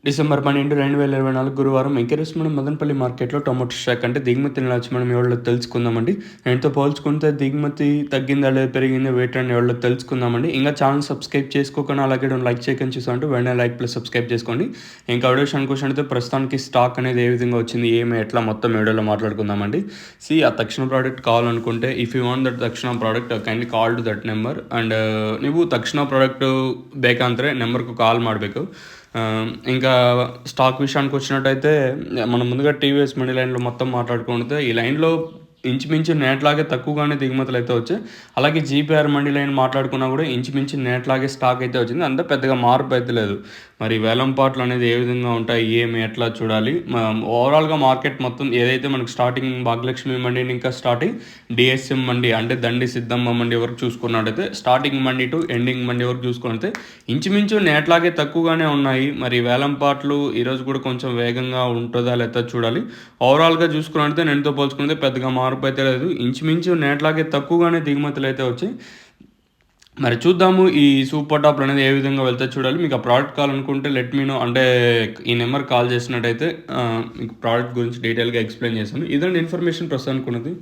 December 12, 2024 గురువారం encouragement Madanapalle మార్కెట్లో tomato stock అంటే దిగుమతి నిలవచ్చు మనం ఎవరో తెలుసుకుందామండి. నేటితో పోల్చుకుంటే దిగుమతి తగ్గిందా లేదా పెరిగిందా వెయిట్ అని ఎవరో తెలుసుకుందామండి. ఇంకా ఛానల్ సబ్స్క్రైబ్ చేసుకోకుండా అలాగే లైక్ చేయకుండా చూసామంటే వెంటనే లైక్ ప్లస్ సబ్స్క్రైబ్ చేసుకోండి. ఇంకా వీడియో విషయానికి అయితే ప్రస్తుతానికి స్టాక్ అనేది ఏ విధంగా వచ్చింది ఏమి ఎట్లా మొత్తం వీడియోలో మాట్లాడుకుందామండి. ఆ తక్షణ ప్రోడక్ట్ కావాలనుకుంటే ఇఫ్ యూ వాంట్ దట్ తక్షణ product kindly call to that number and ನೀವು ತಕ್ಷಣ ಪ್ರಾಡಕ್ಟು ಬೇಕಂದರೆ నెంబర్కు కాల్ ಮಾಡಬೇಕು. ఇంకా స్టాక్ విషయానికి వచ్చినట్టయితే మనం ముందుగా టీవీఎస్ మనీ లైన్లో మొత్తం మాట్లాడుకుంటే ఈ లైన్లో ఇంచుమించు నేట్లాగే తక్కువగానే దిగుమతులు అయితే వచ్చాయి. అలాగే జీపీఆర్ మండీ లైన్ మాట్లాడుకున్నా కూడా ఇంచుమించు నేట్లాగే స్టాక్ అయితే వచ్చింది. అంతా పెద్దగా మార్పు అయితే లేదు. మరి వేలం పాటలు అనేది ఏ విధంగా ఉంటాయి ఏమి ఎట్లా చూడాలి. ఓవరాల్గా మార్కెట్ మొత్తం ఏదైతే మనకు స్టార్టింగ్ భాగ్యలక్ష్మి మండీని ఇంకా స్టార్టింగ్ డిఎస్ఎం మండీ అంటే దండి సిద్ధమ్మ మండీ వరకు చూసుకున్నట్టయితే starting mandi to ending mandi వరకు చూసుకున్నట్లయితే ఇంచుమించు నేట్లాగే తక్కువగానే ఉన్నాయి. మరి వేలం పాటలు ఈరోజు కూడా కొంచెం వేగంగా ఉంటుందా లేదా చూడాలి. ఓవరాల్గా చూసుకున్నట్లయితే నేనుతో పోల్చుకుంటే పెద్దగా మార్పు అయితే లేదు. ఇంచుమించు నేట్లాగే తక్కువగానే దిగుమతులు అయితే వచ్చాయి. మరి చూద్దాము ఈ సూపర్ టాప్లు అనేది ఏ విధంగా వెళ్తే చూడాలి. మీకు ఆ ప్రోడక్ట్ కావాలనుకుంటే లెట్ మీ నో, అంటే ఈ నెంబర్ కాల్ చేసినట్టయితే మీకు ప్రోడక్ట్ గురించి డీటెయిల్గా ఎక్స్ప్లెయిన్ చేస్తాను. ఇదండి ఇన్ఫర్మేషన్ ప్రస్తుతానికి ఉన్నది.